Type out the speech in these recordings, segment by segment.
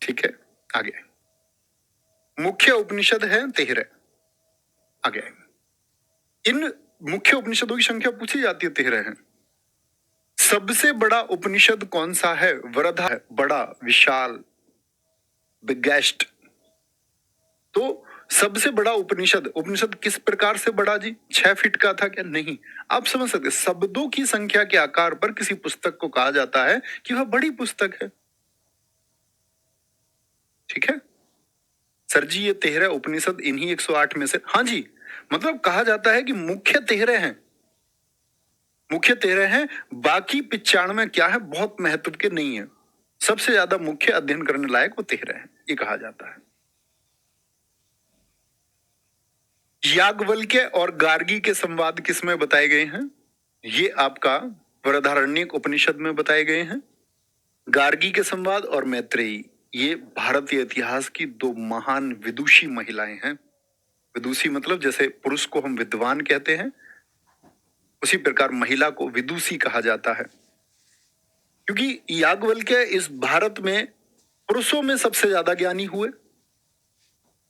ठीक है, आगे मुख्य उपनिषद है 13। आगे इन मुख्य उपनिषदों की संख्या पूछी जाती है, 13 है। सबसे बड़ा उपनिषद कौन सा है? वरदा है, बड़ा, विशाल, बिगेस्ट। तो सबसे बड़ा उपनिषद, उपनिषद किस प्रकार से बड़ा जी? 6 फीट का था क्या? नहीं। आप समझ सकते, शब्दों की संख्या के आकार पर किसी पुस्तक को कहा जाता है कि वह बड़ी पुस्तक है। ठीक है सर जी, ये 13 उपनिषद इन्हीं 108 में से। हाँ जी, मतलब कहा जाता है कि मुख्य 13 हैं, मुख्य 13 हैं, बाकी 95 क्या है, बहुत महत्व के नहीं है। सबसे ज्यादा मुख्य अध्ययन करने लायक वो 13 है, ये कहा जाता है। याज्ञवल्क्य और गार्गी के संवाद किसमें बताए गए हैं? ये आपका बृहदारण्यक उपनिषद में बताए गए हैं। गार्गी के संवाद और मैत्रेयी, ये भारतीय इतिहास की दो महान विदुषी महिलाएं हैं। विदुषी मतलब जैसे पुरुष को हम विद्वान कहते हैं, उसी प्रकार महिला को विदुषी कहा जाता है। क्योंकि याज्ञवल्क्य इस भारत में पुरुषों में सबसे ज्यादा ज्ञानी हुए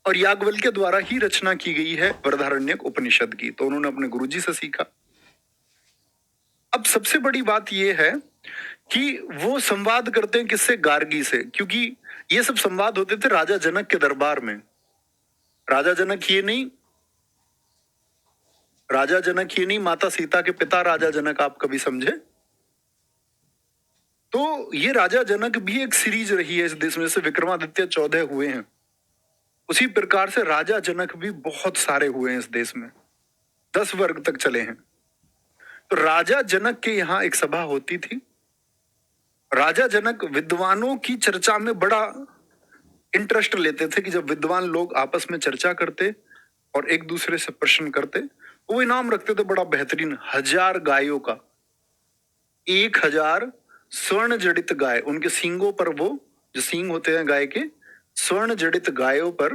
और याज्ञवल्क्य द्वारा ही रचना की गई है बृहदारण्यक उपनिषद की, तो उन्होंने अपने गुरुजी से सीखा। अब सबसे बड़ी बात यह है कि वो संवाद करते हैं किससे? गार्गी से, क्योंकि ये सब संवाद होते थे राजा जनक के दरबार में। राजा जनक ये नहीं, माता सीता के पिता राजा जनक, आप कभी समझे? तो ये राजा जनक भी एक सीरीज रही है इस देश में, जैसे विक्रमादित्य 14 हुए हैं, उसी प्रकार से राजा जनक भी बहुत सारे हुए हैं इस देश में, 10 वर्ग तक चले हैं। तो राजा जनक के यहाँ एक सभा होती थी। राजा जनक विद्वानों की चर्चा में बड़ा इंटरेस्ट लेते थे कि जब विद्वान लोग आपस में चर्चा करते और एक दूसरे से प्रश्न करते, वो इनाम रखते थे बड़ा बेहतरीन, 1000 गायों का, 1000 स्वर्ण जड़ित गाय, उनके सींगों पर, वो जो सींग होते हैं गाय के, स्वर्ण जड़ित गायों पर,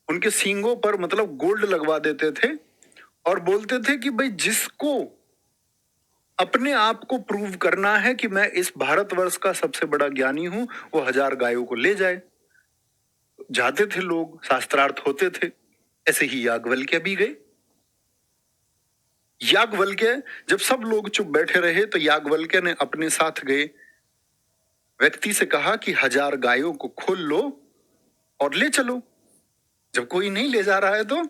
उनके सींगों पर मतलब गोल्ड लगवा देते थे और बोलते थे कि भाई जिसको अपने आप को प्रूव करना है कि मैं इस भारतवर्ष का सबसे बड़ा ज्ञानी हूं, वो 1000 गायों को ले जाए। जाते थे लोग, शास्त्रार्थ होते थे। ऐसे ही याज्ञवल्क्य भी गए। याज्ञवल्क्य, जब सब लोग चुप बैठे रहे तो याज्ञवल्क्य ने अपने साथ गए व्यक्ति से कहा कि 1000 गायों को खोल लो और ले चलो। जब कोई नहीं ले जा रहा है तो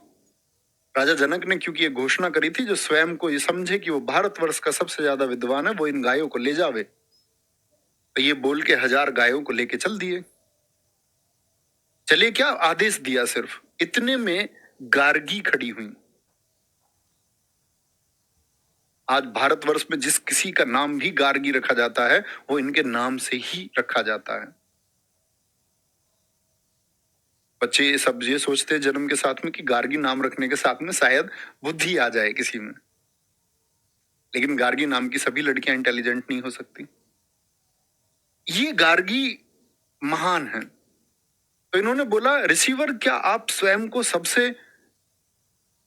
राजा जनक ने, क्योंकि ये घोषणा करी थी, जो स्वयं को ये समझे कि वो भारतवर्ष का सबसे ज्यादा विद्वान है, वो इन गायों को ले जावे, तो ये बोल के 1000 गायों को लेके चल दिए। चलिए, क्या आदेश दिया, सिर्फ इतने में गार्गी खड़ी हुई। आज भारतवर्ष में जिस किसी का नाम भी गार्गी रखा जाता है, वो इनके नाम से ही रखा जाता है। बच्चे सब ये सोचते हैं जन्म के साथ में कि गार्गी नाम रखने के साथ में शायद बुद्धि आ जाए किसी में, लेकिन गार्गी नाम की सभी लड़कियां इंटेलिजेंट नहीं हो सकती। ये गार्गी महान है। तो इन्होंने बोला, रिसीवर, क्या आप स्वयं को सबसे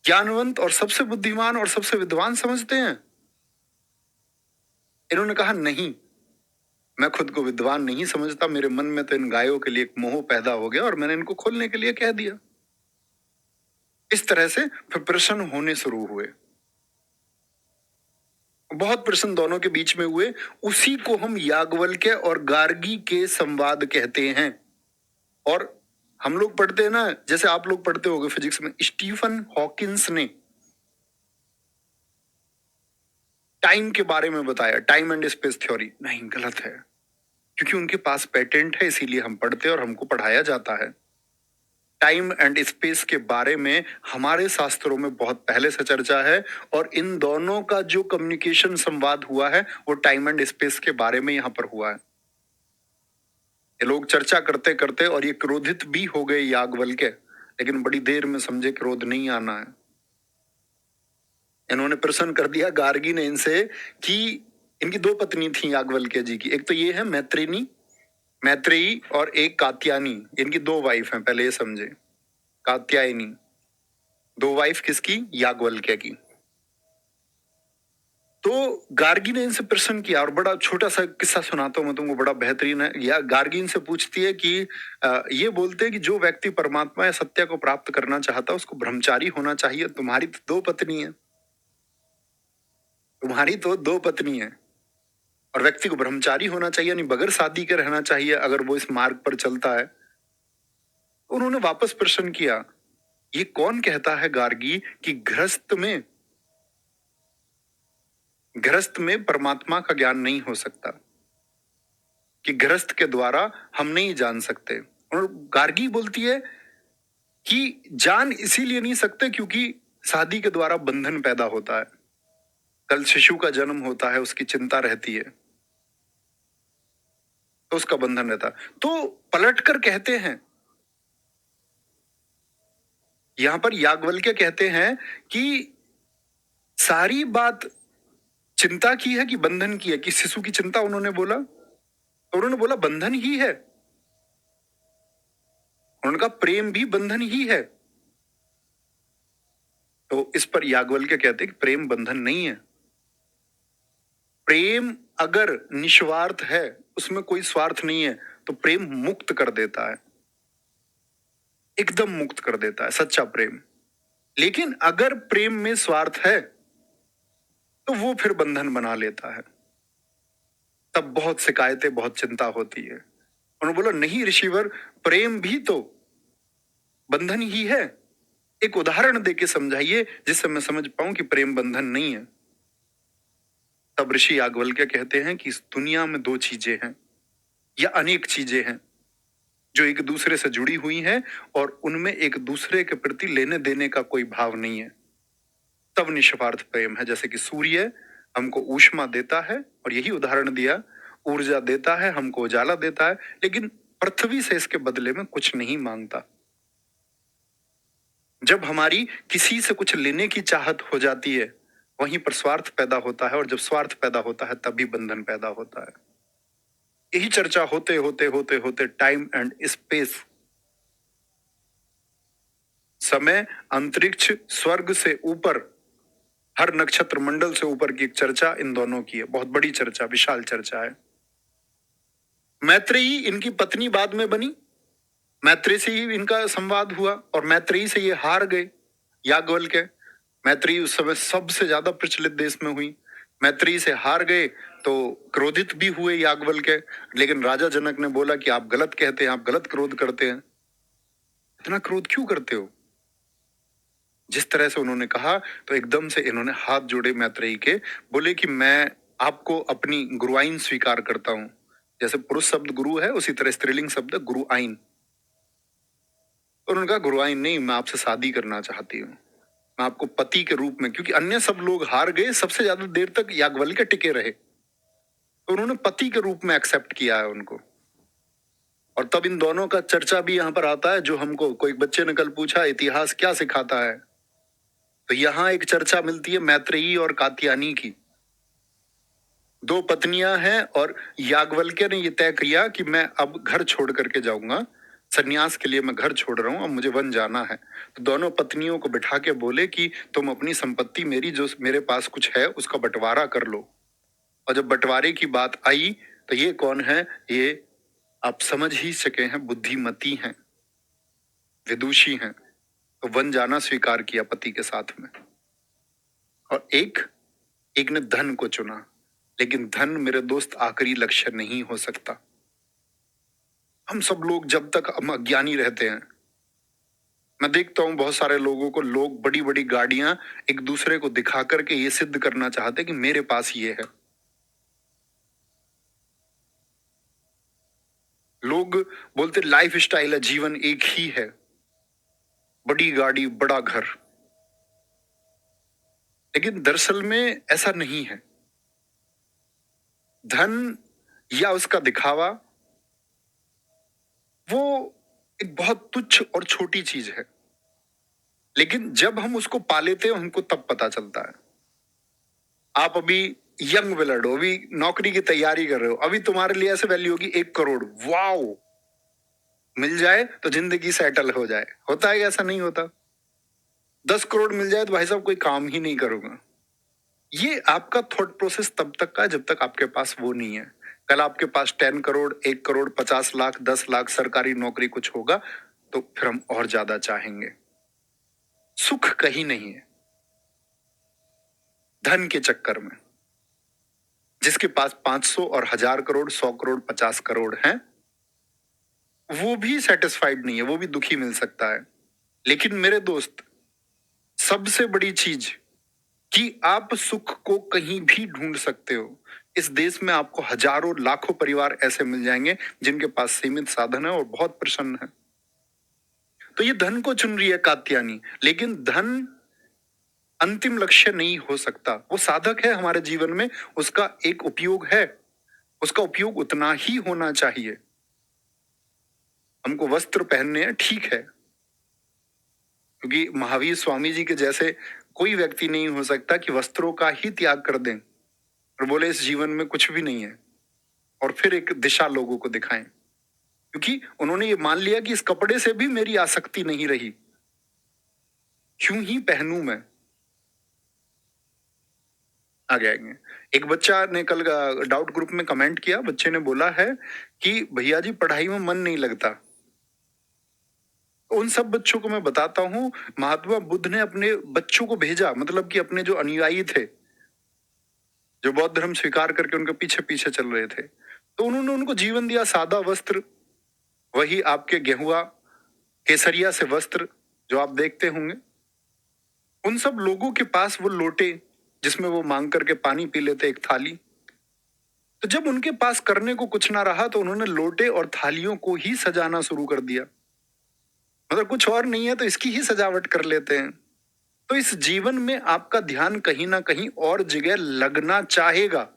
ज्ञानवंत और सबसे बुद्धिमान और सबसे विद्वान समझते हैं? इन्होंने कहा, नहीं, मैं खुद को विद्वान नहीं समझता, मेरे मन में तो इन गायों के लिए एक मोह पैदा हो गया और मैंने इनको खोलने के लिए कह दिया। इस तरह से फिर प्रश्न होने शुरू हुए, बहुत प्रश्न दोनों के बीच में हुए। उसी को हम याज्ञवल्क्य और गार्गी के संवाद कहते हैं। और हम लोग पढ़ते हैं ना, जैसे आप लोग पढ़ते होंगे फिजिक्स में, स्टीफन हॉकिंस ने टाइम के बारे में बताया, टाइम एंड स्पेस थ्योरी। नहीं, गलत है, क्योंकि उनके पास पेटेंट है, इसीलिए हम पढ़ते हैं और हमको पढ़ाया जाता है। टाइम एंड स्पेस के बारे में हमारे शास्त्रों में बहुत पहले से चर्चा है, और इन दोनों का जो कम्युनिकेशन संवाद हुआ है वो टाइम एंड स्पेस के बारे में यहां पर हुआ है। ये लोग चर्चा करते करते और ये क्रोधित भी हो गए याज्ञवल्क्य, लेकिन बड़ी देर में समझे क्रोध नहीं आना है। इन्होंने प्रश्न कर दिया गार्गी ने इनसे कि इनकी 2 पत्नी थी याज्ञवल्क्य जी की, एक तो ये है मैत्रेयी और एक कात्यायनी, इनकी 2 वाइफ हैं, पहले ये समझे। कात्यायनी 2 वाइफ किसकी? याज्ञवल्क्य की। तो गार्गी ने इनसे प्रश्न किया, और बड़ा छोटा सा किस्सा सुनाता हूं मैं तुमको, बड़ा बेहतरीन है। या गार्गी इनसे पूछती है कि ये बोलते हैं कि जो व्यक्ति परमात्मा या सत्य को प्राप्त करना चाहता है उसको ब्रह्मचारी होना चाहिए। तुम्हारी तो दो पत्नी है, तुम्हारी तो दो पत्नी है, और व्यक्ति को ब्रह्मचारी होना चाहिए, यानी बगैर शादी के रहना चाहिए अगर वो इस मार्ग पर चलता है। उन्होंने वापस प्रश्न किया, ये कौन कहता है गार्गी कि गृहस्थ में परमात्मा का ज्ञान नहीं हो सकता, कि गृहस्थ के द्वारा हम नहीं जान सकते। और गार्गी बोलती है कि जान इसीलिए नहीं सकते क्योंकि शादी के द्वारा बंधन पैदा होता है, कल शिशु का जन्म होता है, उसकी चिंता रहती है, तो उसका बंधन रहता है। तो पलटकर कहते हैं, यहां पर याज्ञवल्क्य कहते हैं कि सारी बात चिंता की है कि बंधन की है, कि शिशु की चिंता उन्होंने बोला, तो उन्होंने बोला बंधन ही है। उनका प्रेम भी बंधन ही है। तो इस पर याज्ञवल्क्य कहते हैं कि प्रेम बंधन नहीं है। प्रेम अगर निस्वार्थ है, उसमें कोई स्वार्थ नहीं है, तो प्रेम मुक्त कर देता है, एकदम मुक्त कर देता है सच्चा प्रेम। लेकिन अगर प्रेम में स्वार्थ है तो वो फिर बंधन बना लेता है, तब बहुत शिकायतें, बहुत चिंता होती है। उन्होंने बोला नहीं ऋषिवर, प्रेम भी तो बंधन ही है। एक उदाहरण देके समझाइए जिससे मैं समझ पाऊं कि प्रेम बंधन नहीं है। तब ऋषि याज्ञवल्क्य कहते हैं कि इस दुनिया में दो चीजें हैं, या अनेक चीजें हैं जो एक दूसरे से जुड़ी हुई हैं, और उनमें एक दूसरे के प्रति लेने देने का कोई भाव नहीं है, तब निस्वार्थ प्रेम है। जैसे कि सूर्य हमको ऊष्मा देता है, और यही उदाहरण दिया, ऊर्जा देता है, हमको उजाला देता है, लेकिन पृथ्वी से इसके बदले में कुछ नहीं मांगता। जब हमारी किसी से कुछ लेने की चाहत हो जाती है, वहीं पर स्वार्थ पैदा होता है, और जब स्वार्थ पैदा होता है तभी बंधन पैदा होता है। यही चर्चा होते होते होते होते टाइम एंड स्पेस, समय, अंतरिक्ष, स्वर्ग से ऊपर, हर नक्षत्र मंडल से ऊपर की एक चर्चा इन दोनों की है। बहुत बड़ी चर्चा, विशाल चर्चा है। मैत्रेयी इनकी पत्नी बाद में बनी, मैत्रेयी से ही इनका संवाद हुआ, और मैत्रेयी से ये हार गए याज्ञवल्क्य। मैत्रेयी उस समय सबसे ज्यादा प्रचलित देश में हुई। मैत्रेयी से हार गए तो क्रोधित भी हुए याज्ञवल्क्य, लेकिन राजा जनक ने बोला कि आप गलत कहते हैं, आप गलत क्रोध करते हैं, इतना क्रोध क्यों करते हो। जिस तरह से उन्होंने कहा, तो एकदम से इन्होंने हाथ जोड़े मैत्रेयी के, बोले कि मैं आपको अपनी गुरुआइन स्वीकार करता हूं। जैसे पुरुष शब्द गुरु है, उसी तरह स्त्रीलिंग शब्द गुरुआइन। तो उन्होंने कहा गुरुआइन नहीं, मैं आपसे शादी करना चाहती हूँ, मैं आपको पति के रूप में, क्योंकि अन्य सब लोग हार गए, सबसे ज्यादा देर तक याज्ञवल्क्य टिके रहे, तो उन्होंने पति के रूप में एक्सेप्ट किया है उनको। और तब इन दोनों का चर्चा भी यहाँ पर आता है, जो हमको कोई बच्चे ने कल पूछा इतिहास क्या सिखाता है, तो यहाँ एक चर्चा मिलती है मैत्रेयी और कात्यायनी की। दो पत्नियां हैं, और याज्ञवल्क्य ने यह तय किया कि मैं अब घर छोड़ करके जाऊंगा, सन्यास के लिए मैं घर छोड़ रहा हूं, अब मुझे वन जाना है। तो दोनों पत्नियों को बिठा के बोले कि तुम अपनी संपत्ति, मेरी जो मेरे पास कुछ है उसका बंटवारा कर लो। और जब बंटवारे की बात आई, तो ये कौन है, ये आप समझ ही सके हैं, बुद्धिमती हैं, विदुषी हैं। तो वन जाना स्वीकार किया पति के साथ में। और एक ने धन को चुना, लेकिन धन मेरे दोस्त आखिरी लक्ष्य नहीं हो सकता। हम सब लोग जब तक हम अज्ञानी रहते हैं, मैं देखता हूं बहुत सारे लोगों को, लोग बड़ी बड़ी गाड़ियां एक दूसरे को दिखा करके ये सिद्ध करना चाहते हैं कि मेरे पास ये है। लोग बोलते लाइफ स्टाइल है, जीवन एक ही है, बड़ी गाड़ी बड़ा घर, लेकिन दरअसल में ऐसा नहीं है। धन या उसका दिखावा वो एक बहुत तुच्छ और छोटी चीज है, लेकिन जब हम उसको पा लेते हैं हमको तब पता चलता है। आप अभी यंग ब्लड हो, अभी नौकरी की तैयारी कर रहे हो, अभी तुम्हारे लिए ऐसे वैल्यू होगी 1 करोड़, वाओ, मिल जाए तो जिंदगी सेटल हो जाए। होता है ऐसा नहीं होता। 10 करोड़ मिल जाए तो भाई साहब कोई काम ही नहीं करूंगा, ये आपका थॉट प्रोसेस तब तक का है जब तक आपके पास वो नहीं है। कल आपके पास 10 करोड़, 1 करोड़, 50 लाख, 10 लाख सरकारी नौकरी कुछ होगा तो फिर हम और ज्यादा चाहेंगे। सुख कहीं नहीं है धन के चक्कर में। जिसके पास 500 और 1000 करोड़, 100 करोड़, 50 करोड़ हैं, वो भी सेटिस्फाइड नहीं है, वो भी दुखी मिल सकता है। लेकिन मेरे दोस्त, सबसे बड़ी चीज कि आप सुख को कहीं भी ढूंढ सकते हो। इस देश में आपको हजारों लाखों परिवार ऐसे मिल जाएंगे जिनके पास सीमित साधन है और बहुत प्रसन्न है। तो ये धन को चुन रही है कात्यायनी, लेकिन धन अंतिम लक्ष्य नहीं हो सकता। वो साधक है हमारे जीवन में, उसका एक उपयोग है, उसका उपयोग उतना ही होना चाहिए। हमको वस्त्र पहनने हैं, ठीक है, क्योंकि महावीर स्वामी जी के जैसे कोई व्यक्ति नहीं हो सकता कि वस्त्रों का ही त्याग कर दें और बोले इस जीवन में कुछ भी नहीं है, और फिर एक दिशा लोगों को दिखाएं। क्योंकि उन्होंने ये मान लिया कि इस कपड़े से भी मेरी आसक्ति नहीं रही, क्यों ही पहनूं मैं। आगे आएंगे। एक बच्चा ने कल डाउट ग्रुप में कमेंट किया, बच्चे ने बोला है कि भैया जी पढ़ाई में मन नहीं लगता। उन सब बच्चों को मैं बताता हूं, महात्मा बुद्ध ने अपने बच्चों को भेजा, मतलब कि अपने जो अनुयायी थे, जो बौद्ध धर्म स्वीकार करके उनके पीछे पीछे चल रहे थे, तो उन्होंने उनको जीवन दिया, सादा वस्त्र, वही आपके गेहुआ केसरिया से वस्त्र जो आप देखते होंगे। उन सब लोगों के पास वो लोटे जिसमें वो मांग करके पानी पी लेते, एक थाली। तो जब उनके पास करने को कुछ ना रहा तो उन्होंने लोटे और थालियों को ही सजाना शुरू कर दिया। मतलब कुछ और नहीं है तो इसकी ही सजावट कर लेते हैं। तो इस जीवन में आपका ध्यान कहीं ना कहीं और जगह लगना चाहेगा।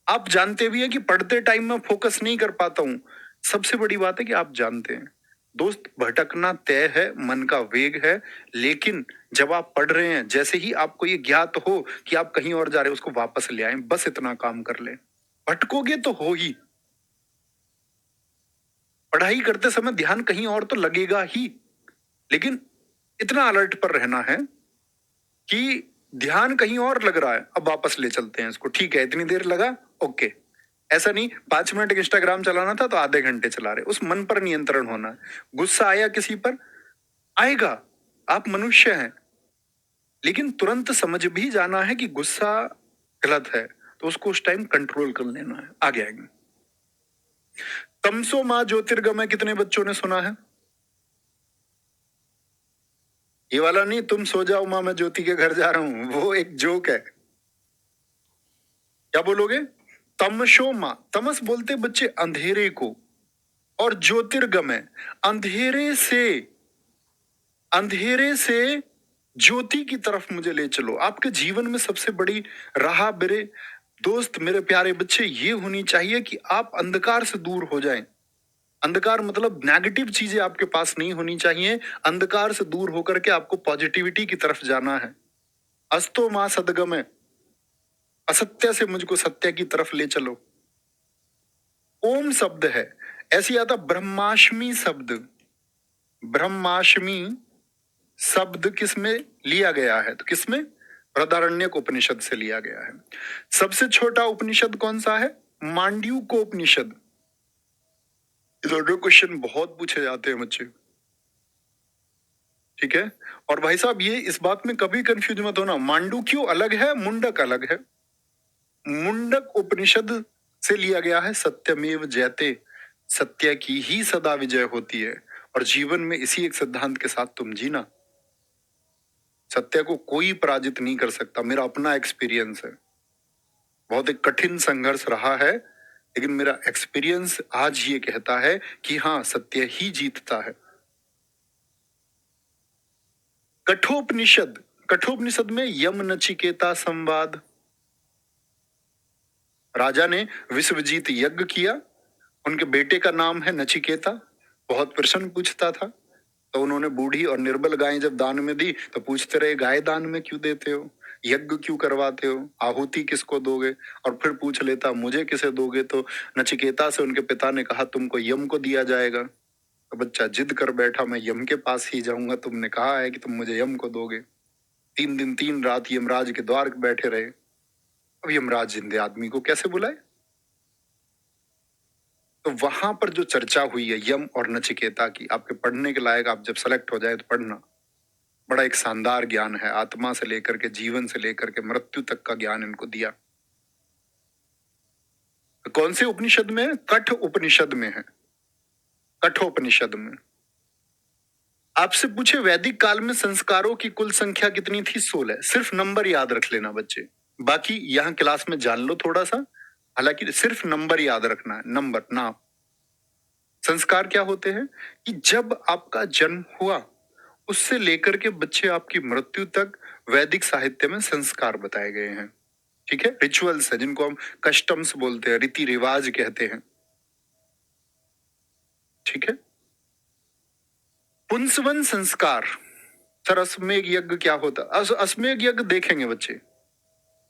आप जानते भी हैं कि पढ़ते टाइम में फोकस नहीं कर पाता हूं। सबसे बड़ी बात है कि आप जानते हैं दोस्त, भटकना तय है, मन का वेग है, लेकिन जब आप पढ़ रहे हैं, जैसे ही आपको ये ज्ञात हो कि आप कहीं और जा रहे हो, उसको वापस ले आए, बस इतना काम कर ले। भटकोगे तो हो ही, पढ़ाई करते समय ध्यान कहीं और तो लगेगा ही, लेकिन इतना अलर्ट पर रहना है कि ध्यान कहीं और लग रहा है, अब वापस ले चलते हैं इसको। ठीक है, इतनी देर लगा, ओके। ऐसा नहीं 5 मिनट इंस्टाग्राम चलाना था तो आधे घंटे चला रहे। उस मन पर नियंत्रण होना है। गुस्सा आया किसी पर, आएगा, आप मनुष्य हैं, लेकिन तुरंत समझ भी जाना है कि गुस्सा गलत है, तो उसको उस टाइम कंट्रोल कर लेना है। आगे आएंगे। तमसो मां ज्योतिर्गमय कितने बच्चों ने सुना है? ये वाला नहीं, तुम सो जाओ मां मैं ज्योति के घर जा रहा हूं, वो एक जोक है। क्या बोलोगे? तमसो मां, तमस बोलते बच्चे अंधेरे को, और ज्योतिर्गमय अंधेरे से ज्योति की तरफ मुझे ले चलो। आपके जीवन में सबसे बड़ी राह, मेरे दोस्त, मेरे प्यारे बच्चे, ये होनी चाहिए कि आप अंधकार से दूर हो जाएं। अंधकार मतलब नेगेटिव चीजें आपके पास नहीं होनी चाहिए। अंधकार से दूर होकर के आपको पॉजिटिविटी की तरफ जाना है। अस्तो मां सदगमय, असत्य से मुझको सत्य की तरफ ले चलो। ओम शब्द है, ऐसे आता ब्रह्माष्टमी शब्द। ब्रह्माष्टमी शब्द किसमें लिया गया है? तो किसमें? बृहदारण्यक उपनिषद से लिया गया है। सबसे छोटा उपनिषद कौन सा है? मांडव्यूक उपनिषद। दोनों क्वेश्चन बहुत पूछे जाते हैं बच्चे, ठीक है। और भाई साहब, ये इस बात में कभी कंफ्यूज मत होना, मांडुक्य अलग है, मुंडक अलग है। मुंडक उपनिषद से लिया गया है सत्यमेव जयते, सत्य की ही सदा विजय होती है। और जीवन में इसी एक सिद्धांत के साथ तुम जीना। सत्य को कोई पराजित नहीं कर सकता। मेरा अपना एक्सपीरियंस है, बहुत एक कठिन संघर्ष रहा है, लेकिन मेरा एक्सपीरियंस आज ये कहता है कि हाँ, सत्य ही जीतता है। कठोपनिषद, कठोपनिषद में यम नचिकेता संवाद। राजा ने विश्वजीत यज्ञ किया, उनके बेटे का नाम है नचिकेता। बहुत प्रश्न पूछता था, तो उन्होंने बूढ़ी और निर्बल गायें जब दान में दी तो पूछते रहे, गाय दान में क्यों देते हो, यज्ञ क्यों करवाते हो, आहुति किसको दोगे? और फिर पूछ लेता, मुझे किसे दोगे? तो नचिकेता से उनके पिता ने कहा, तुमको यम को दिया जाएगा। तो बच्चा जिद कर बैठा, मैं यम के पास ही जाऊंगा, तुमने कहा है कि तुम मुझे यम को दोगे। 3 दिन 3 रात यमराज के द्वार पे बैठे रहे। अब यमराज जिंदे आदमी को कैसे बुलाए? तो वहां पर जो चर्चा हुई है यम और नचिकेता की, आपके पढ़ने के लायक, आप जब सेलेक्ट हो जाए तो पढ़ना। बड़ा एक शानदार ज्ञान है, आत्मा से लेकर के जीवन से लेकर के मृत्यु तक का ज्ञान इनको दिया। तो कौन से उपनिषद में है? कठ उपनिषद में है, कठोपनिषद में। आपसे पूछे वैदिक काल में संस्कारों की कुल संख्या कितनी थी? 16। सिर्फ नंबर याद रख लेना बच्चे, बाकी यहाँ क्लास में जान लो थोड़ा सा। हालांकि सिर्फ नंबर याद रखना है, नंबर ना। संस्कार क्या होते हैं कि जब आपका जन्म हुआ उससे लेकर के बच्चे आपकी मृत्यु तक वैदिक साहित्य में संस्कार बताए गए हैं। ठीक है, रिचुअल्स है जिनको हम कस्टम्स बोलते हैं, रीति रिवाज कहते हैं। ठीक है। पुंसवन संस्कार। सर अश्वमेध यज्ञ क्या होता? अश्वमेध यज्ञ देखेंगे बच्चे,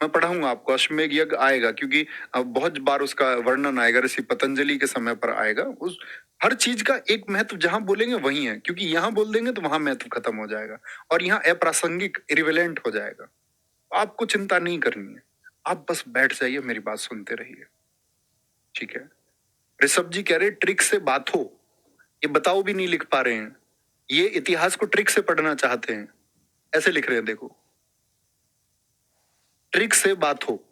मैं पढ़ाऊंगा आपको, अश्वमेध यज्ञ आएगा, क्योंकि अब बहुत बार उसका वर्णन आएगा, ऋषि पतंजलि के समय पर आएगा। उस हर चीज का एक महत्व जहां बोलेंगे वही है, क्योंकि यहां बोल देंगे तो वहां महत्व खत्म हो जाएगा और यहाँ अप्रासंगिक इरिवेलेंट हो जाएगा। आपको चिंता नहीं करनी है, आप बस बैठ जाइए, मेरी बात सुनते रहिए। ठीक है। ऋषभ जी कह रहे ट्रिक से बात हो, ये बताओ भी नहीं लिख पा रहे हैं, ये इतिहास को ट्रिक से पढ़ना चाहते हैं, ऐसे लिख रहे हैं, देखो, ट्रिक से बात हो।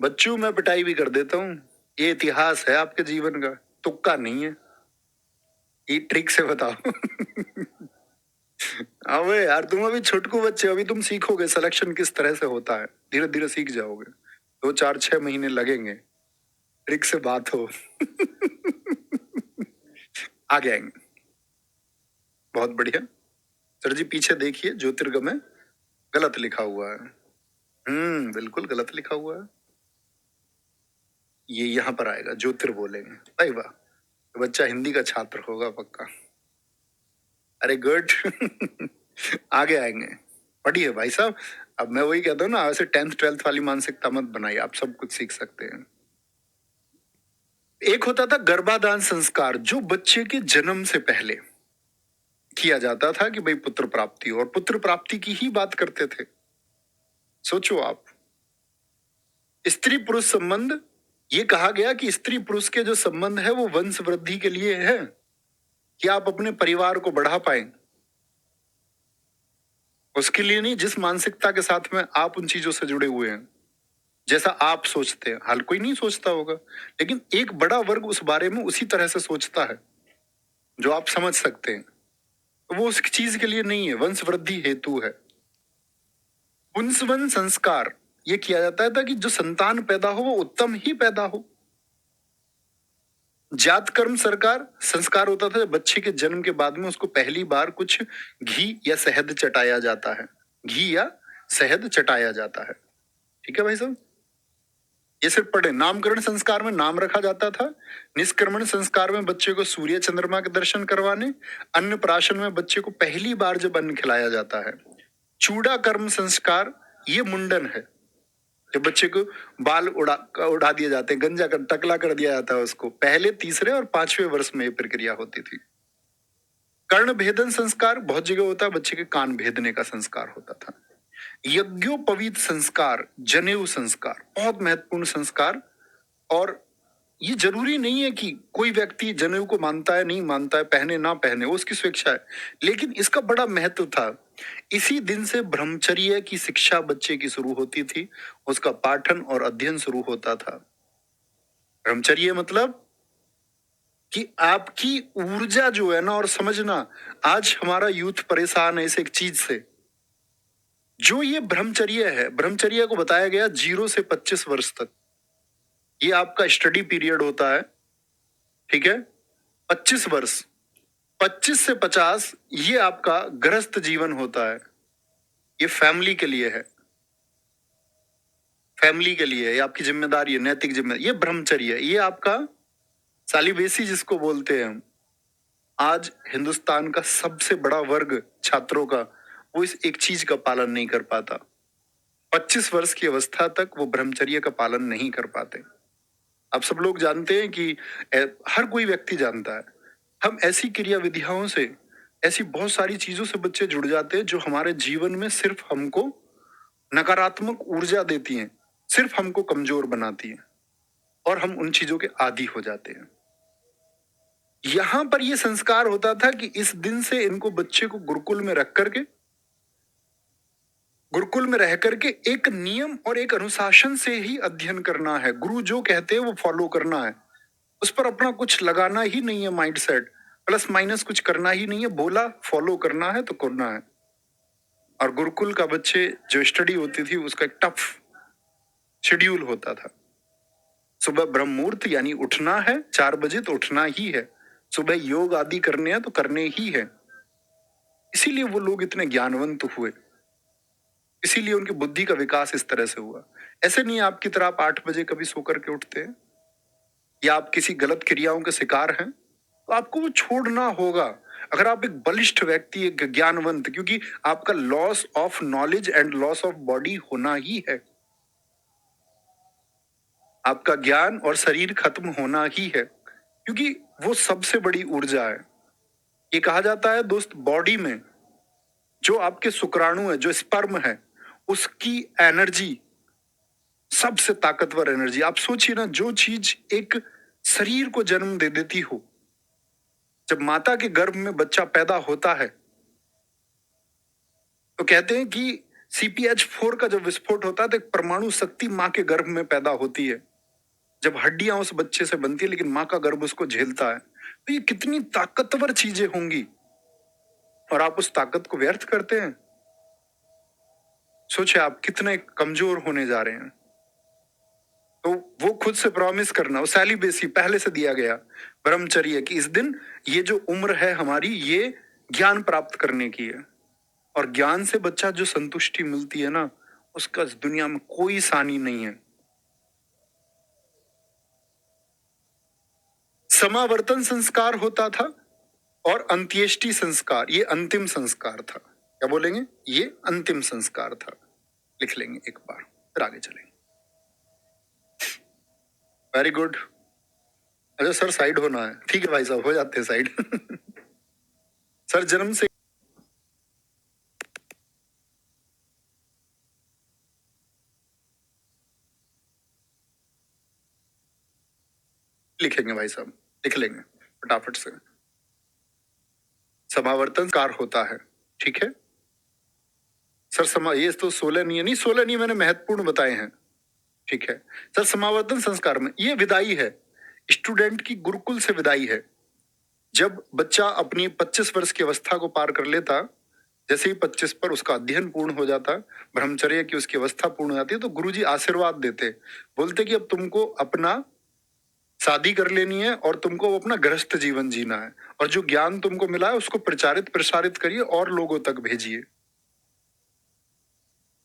बच्चों मैं पिटाई भी कर देता हूं, ये इतिहास है आपके जीवन का, तुक्का नहीं है, ये ट्रिक से बताओ। अबे यार तुम अभी छोटकू बच्चे, अभी तुम सीखोगे सिलेक्शन किस तरह से होता है, धीरे धीरे सीख जाओगे, 2 4 6 महीने लगेंगे, ट्रिक से बात हो। आगे आएंगे। बहुत बढ़िया। सर जी पीछे देखिए, ज्योतिर्गमय गलत लिखा हुआ है। बिल्कुल गलत लिखा हुआ है, ये यहाँ पर आएगा, ज्योतिर बोलेंगे। भाई वाह, तो बच्चा हिंदी का छात्र होगा पक्का। अरे गुड। आगे आएंगे, पढ़िए भाई साहब। अब मैं वही कहता हूँ ना, ऐसे 10th 12th वाली मानसिकता मत बनाइए, आप सब कुछ सीख सकते हैं। एक होता था गर्भाधान संस्कार, जो बच्चे के जन्म से पहले किया जाता था कि भाई पुत्र प्राप्ति हो, और पुत्र प्राप्ति की ही बात करते थे। सोचो आप, स्त्री पुरुष संबंध, ये कहा गया कि स्त्री पुरुष के जो संबंध है वो वंश वृद्धि के लिए है, कि आप अपने परिवार को बढ़ा पाए, उसके लिए नहीं। जिस मानसिकता के साथ में आप उन चीजों से जुड़े हुए हैं, जैसा आप सोचते हैं, हर कोई नहीं सोचता होगा, लेकिन एक बड़ा वर्ग उस बारे में उसी तरह से सोचता है जो आप समझ सकते हैं, तो वो उस चीज के लिए नहीं है, वंश वृद्धि हेतु है। पुंसवन संस्कार ये किया जाता है ताकि जो संतान पैदा हो वो उत्तम ही पैदा हो। जात कर्म सरकार संस्कार होता था, बच्चे के जन्म के बाद में उसको पहली बार कुछ घी या शहद चटाया जाता है, घी या शहद चटाया जाता है। ठीक है भाई साहब, ये सिर्फ पढ़े। नामकरण संस्कार में नाम रखा जाता था। निष्क्रमण संस्कार में बच्चे को सूर्य चंद्रमा के दर्शन करवाने। अन्नप्राशन में बच्चे को पहली बार जब अन्न खिलाया जाता है। चूड़ा कर्म संस्कार ये मुंडन है, जब बच्चे को बाल उड़ा दिए जाते हैं, गंजा कर टकला कर दिया जाता है उसको, पहले 3रे और 5वें वर्ष में ये प्रक्रिया होती थी। कर्ण भेदन संस्कार बहुत जगह होता है, बच्चे के कान भेदने का संस्कार होता था। यज्ञोपवीत संस्कार, जनेऊ संस्कार, बहुत महत्वपूर्ण संस्कार। और ये जरूरी नहीं है कि कोई व्यक्ति जनेऊ को मानता है नहीं मानता है, पहने ना पहने, वो उसकी स्वेच्छा है, लेकिन इसका बड़ा महत्व था। इसी दिन से ब्रह्मचर्य की शिक्षा बच्चे की शुरू होती थी, उसका पाठन और अध्ययन शुरू होता था। ब्रह्मचर्य मतलब कि आपकी ऊर्जा जो है ना, और समझना, आज हमारा यूथ परेशान है इस एक चीज से, जो ये ब्रह्मचर्य है, ब्रह्मचर्य को बताया गया 0 से 25 वर्ष तक, ये आपका स्टडी पीरियड होता है। ठीक है, 25 वर्ष, 25 से 50 ये आपका गृहस्थ जीवन होता है, ये फैमिली के लिए है, फैमिली के लिए, ये आपकी जिम्मेदारी है, नैतिक जिम्मेदारी, ये ब्रह्मचर्य, ये आपका सालिबेसी जिसको बोलते हैं हम। आज हिंदुस्तान का सबसे बड़ा वर्ग छात्रों का, वो इस एक चीज का पालन नहीं कर पाता। 25 वर्ष की अवस्था तक वो ब्रह्मचर्य का पालन नहीं कर पाते। आप सब लोग जानते हैं कि हर कोई व्यक्ति जानता है, हम ऐसी क्रिया विधियों से, ऐसी बहुत सारी चीजों से बच्चे जुड़ जाते हैं जो हमारे जीवन में सिर्फ हमको नकारात्मक ऊर्जा देती हैं, सिर्फ हमको कमजोर बनाती हैं, और हम उन चीजों के आदी हो जाते हैं। यहां पर यह संस्कार होता था कि इस दिन से इनको बच्चे को गुरुकुल में रख करके, गुरुकुल में रह करके एक नियम और एक अनुशासन से ही अध्ययन करना है। गुरु जो कहते हैं वो फॉलो करना है, उस पर अपना कुछ लगाना ही नहीं है, माइंडसेट प्लस माइनस कुछ करना ही नहीं है। बोला फॉलो करना है तो करना है। और गुरुकुल का बच्चे जो स्टडी होती थी उसका एक टफ शेड्यूल होता था। सुबह ब्रह्म मुहूर्त यानी उठना है 4 बजे तो उठना ही है, सुबह योग आदि करने हैं तो करने ही है। इसीलिए वो लोग इतने ज्ञानवंत हुए, इसीलिए उनकी बुद्धि का विकास इस तरह से हुआ। ऐसे नहीं आपकी तरह आप 8 बजे कभी सो करके उठते हैं, या आप किसी गलत क्रियाओं के शिकार हैं तो आपको वो छोड़ना होगा। अगर आप एक बलिष्ठ व्यक्ति, एक ज्ञानवंत, क्योंकि आपका loss of knowledge and loss of body होना ही है, आपका ज्ञान और शरीर खत्म होना ही है, क्योंकि वो सबसे बड़ी ऊर्जा है। ये कहा जाता है दोस्त, बॉडी में जो आपके शुक्राणु है, जो स्पर्म है, उसकी एनर्जी सबसे ताकतवर एनर्जी। आप सोचिए ना, जो चीज एक शरीर को जन्म दे देती हो, जब माता के गर्भ में बच्चा पैदा होता है तो कहते हैं कि CPH4 का जब विस्फोट होता है तो एक परमाणु शक्ति मां के गर्भ में पैदा होती है, जब हड्डियां उस बच्चे से बनती है, लेकिन मां का गर्भ उसको झेलता है। तो ये कितनी ताकतवर चीजें होंगी, और आप उस ताकत को व्यर्थ करते हैं। सोचिए आप कितने कमजोर होने जा रहे हैं। तो वो खुद से प्रॉमिस करना, वो सेलिबेसी पहले से दिया गया, ब्रह्मचर्य, कि इस दिन ये जो उम्र है हमारी, ये ज्ञान प्राप्त करने की है। और ज्ञान से बच्चा जो संतुष्टि मिलती है ना, उसका इस दुनिया में कोई सानी नहीं है। समावर्तन संस्कार होता था और अंत्येष्टि संस्कार, ये अंतिम संस्कार था। क्या बोलेंगे? ये अंतिम संस्कार था। लिख लेंगे एक बार, फिर आगे चलेंगे। Very good. अच्छा सर, साइड होना है, ठीक है भाई साहब, हो जाते हैं साइड। सर जन्म से लिखेंगे भाई साहब, लिख लेंगे फटाफट से। समावर्तन कार होता है, ठीक है सर। ये तो 16 नहीं है, नहीं 16 नहीं, मैंने महत्वपूर्ण बताए हैं, ठीक है सर। समावर्तन संस्कार में ये विदाई है, स्टूडेंट की गुरुकुल से विदाई है। जब बच्चा अपनी 25 वर्ष की अवस्था को पार कर लेता, जैसे ही 25 पर उसका अध्ययन पूर्ण हो जाता, ब्रह्मचर्य की उसकी अवस्था पूर्ण हो जाती है, तो गुरुजी आशीर्वाद देते, बोलते कि अब तुमको अपना शादी कर लेनी है और तुमको अपना गृहस्थ जीवन जीना है, और जो ज्ञान तुमको मिला है उसको प्रचारित प्रसारित करिए और लोगों तक भेजिए,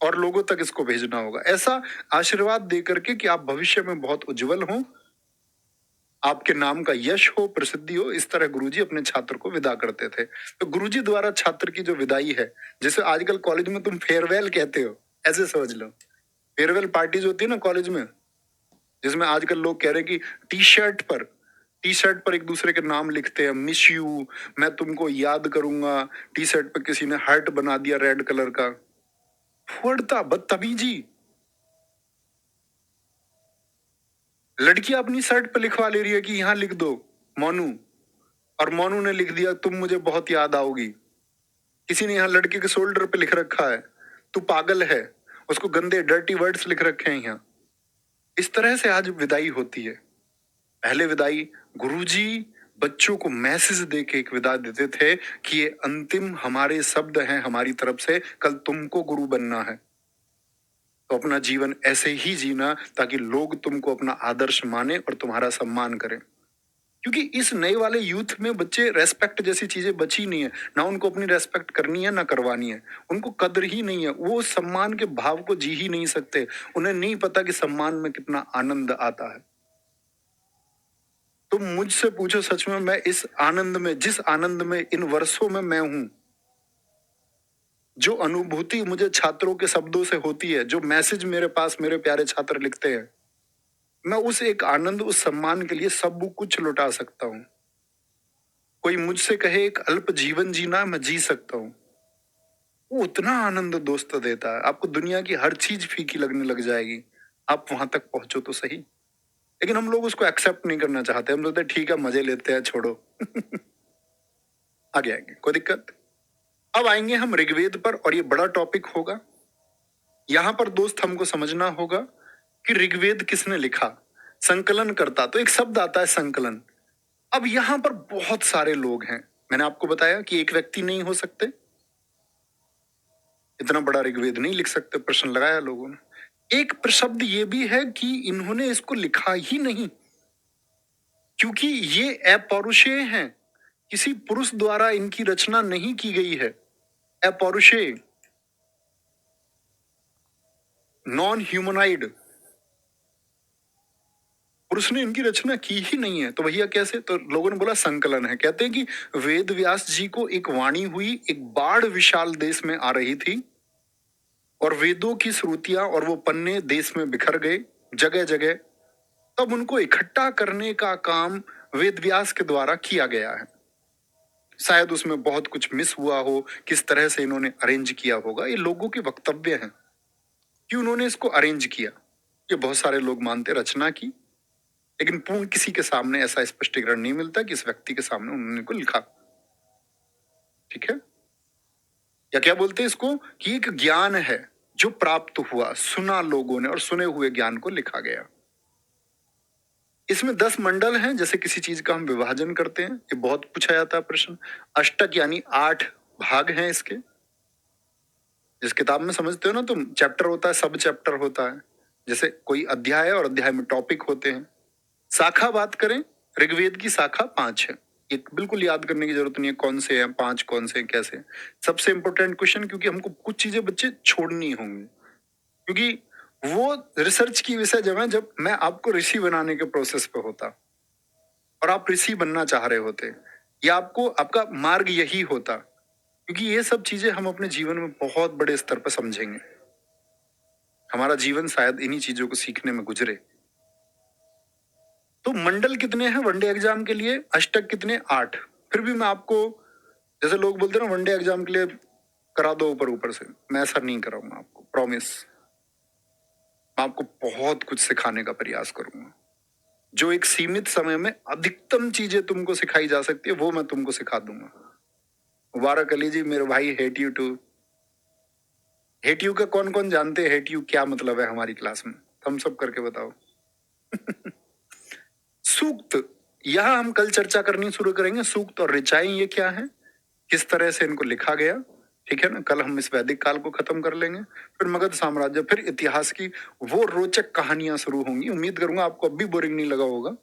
और लोगों तक इसको भेजना होगा। ऐसा आशीर्वाद दे करके कि आप भविष्य में बहुत उज्जवल हो, आपके नाम का यश हो, प्रसिद्धि हो, इस तरह गुरुजी अपने छात्र को विदा करते थे। तो गुरुजी द्वारा छात्र की जो विदाई है, जैसे आजकल कॉलेज में तुम फेयरवेल कहते हो, ऐसे समझ लो। फेयरवेल पार्टीज होती है ना कॉलेज में, जिसमें आजकल लोग कह रहे हैं कि टी शर्ट पर एक दूसरे के नाम लिखते हैं, मिस यू, मैं तुमको याद करूंगा। टी शर्ट पर किसी ने हार्ट बना दिया रेड कलर का। फुर्ता, बदतमीजी। लड़कियां अपनी शर्ट पे लिखवा ले रही है कि यहां लिख दो मोनू, और मोनू ने लिख दिया तुम मुझे बहुत याद आओगी। किसी ने यहाँ लड़के के शोल्डर पे लिख रखा है तू पागल है, उसको गंदे डर्टी वर्ड्स लिख रखे हैं यहाँ। इस तरह से आज विदाई होती है। पहले विदाई गुरुजी बच्चों को मैसेज दे के एक विदा देते थे कि ये अंतिम हमारे शब्द हैं हमारी तरफ से, कल तुमको गुरु बनना है, तो अपना जीवन ऐसे ही जीना ताकि लोग तुमको अपना आदर्श माने और तुम्हारा सम्मान करें। क्योंकि इस नए वाले यूथ में बच्चे, रेस्पेक्ट जैसी चीजें बची नहीं है, ना उनको अपनी रेस्पेक्ट करनी है ना करवानी है, उनको कदर ही नहीं है, वो सम्मान के भाव को जी ही नहीं सकते। उन्हें नहीं पता कि सम्मान में कितना आनंद आता है। तुम मुझसे पूछो, सच में मैं इस आनंद में, जिस आनंद में इन वर्षों में मैं हूं, जो अनुभूति मुझे छात्रों के शब्दों से होती है, जो मैसेज मेरे पास मेरे प्यारे छात्र लिखते हैं, मैं उस एक आनंद, उस सम्मान के लिए सब कुछ लुटा सकता हूं। कोई मुझसे कहे एक अल्प जीवन जीना, मैं जी सकता हूं, वो उतना आनंद दोस्त देता है, आपको दुनिया की हर चीज फीकी लगने लग जाएगी, आप वहां तक पहुंचो तो सही। लेकिन हम लोग उसको एक्सेप्ट नहीं करना चाहते, हम बोलते हैं ठीक है मजे लेते हैं, छोड़ो। आगे आएंगे, कोई दिक्कत। अब आएंगे हम ऋग्वेद पर, और ये बड़ा टॉपिक होगा। यहां पर दोस्त हमको समझना होगा कि ऋग्वेद किसने लिखा, संकलन करता, तो एक शब्द आता है संकलन। अब यहां पर बहुत सारे लोग हैं, मैंने आपको बताया कि एक व्यक्ति नहीं हो सकते, इतना बड़ा ऋग्वेद नहीं लिख सकते, प्रश्न लगाया लोगों ने। एक शब्द ये भी है कि इन्होंने इसको लिखा ही नहीं, क्योंकि ये अपौरुषेय हैं, किसी पुरुष द्वारा इनकी रचना नहीं की गई है। अपौरुषेय, नॉन ह्यूमनाइड, पुरुष ने इनकी रचना की ही नहीं है। तो भैया कैसे? तो लोगों ने बोला संकलन है। कहते हैं कि वेद व्यास जी को एक वाणी हुई, एक बाढ़ विशाल देश में आ रही थी, और वेदों की श्रुतियां और वो पन्ने देश में बिखर गए जगह जगह। तब उनको इकट्ठा करने का काम वेद व्यास के द्वारा किया गया है। शायद उसमें बहुत कुछ मिस हुआ हो, किस तरह से इन्होंने अरेंज किया होगा, ये लोगों के वक्तव्य हैं कि उन्होंने इसको अरेंज किया। ये बहुत सारे लोग मानते रचना की, लेकिन पूर्ण किसी के सामने ऐसा स्पष्टीकरण नहीं मिलता कि इस व्यक्ति के सामने उन्होंने को लिखा। ठीक है, या क्या बोलते हैं इसको कि एक ज्ञान है जो प्राप्त हुआ, सुना लोगों ने, और सुने हुए ज्ञान को लिखा गया। इसमें 10 मंडल हैं, जैसे किसी चीज का हम विभाजन करते हैं, ये बहुत पूछा जाता है प्रश्न। अष्टक यानी 8 भाग हैं इसके। जिस किताब में समझते हो ना तुम, चैप्टर होता है, सब चैप्टर होता है, जैसे कोई अध्याय है और अध्याय में टॉपिक होते हैं। शाखा बात करें, ऋग्वेद की शाखा 5 है। ये बिल्कुल याद करने की जरूरत नहीं है कौन से हैं 5, कौन से हैं, कैसे। सबसे इंपॉर्टेंट क्वेश्चन, क्योंकि हमको कुछ चीजें बच्चे छोड़नी होंगी, क्योंकि वो रिसर्च की विषय जब है, जब मैं आपको ऋषि बनाने के प्रोसेस पे होता और आप ऋषि बनना चाह रहे होते, या आपको आपका मार्ग यही होता, क्योंकि ये सब चीजें हम अपने जीवन में बहुत बड़े स्तर पर समझेंगे। हमारा जीवन शायद इन्हीं चीजों को सीखने में गुजरे। तो मंडल कितने हैं वनडे एग्जाम के लिए? अष्टक कितने? 8। फिर भी मैं आपको, जैसे लोग बोलते हैं ना वनडे एग्जाम के लिए करा दो ऊपर ऊपर से, मैं ऐसा नहीं कराऊंगा आपको, प्रॉमिस। मैं आपको बहुत कुछ सिखाने का प्रयास करूंगा, जो एक सीमित समय में अधिकतम चीजें तुमको सिखाई जा सकती है, वो मैं तुमको सिखा दूंगा। मुबारक अली जी, मेरे भाई, hate you too. Hate you का कौन कौन जानते हैं? हेट यू क्या मतलब है हमारी क्लास में? थम्स अप करके बताओ। सूक्त, यहां हम कल चर्चा करनी शुरू करेंगे। सूक्त और ऋचाएं ये क्या है, किस तरह से इनको लिखा गया। ठीक है ना, कल हम इस वैदिक काल को खत्म कर लेंगे, फिर मगध साम्राज्य, फिर इतिहास की वो रोचक कहानियां शुरू होंगी। उम्मीद करूंगा आपको अब भी बोरिंग नहीं लगा होगा।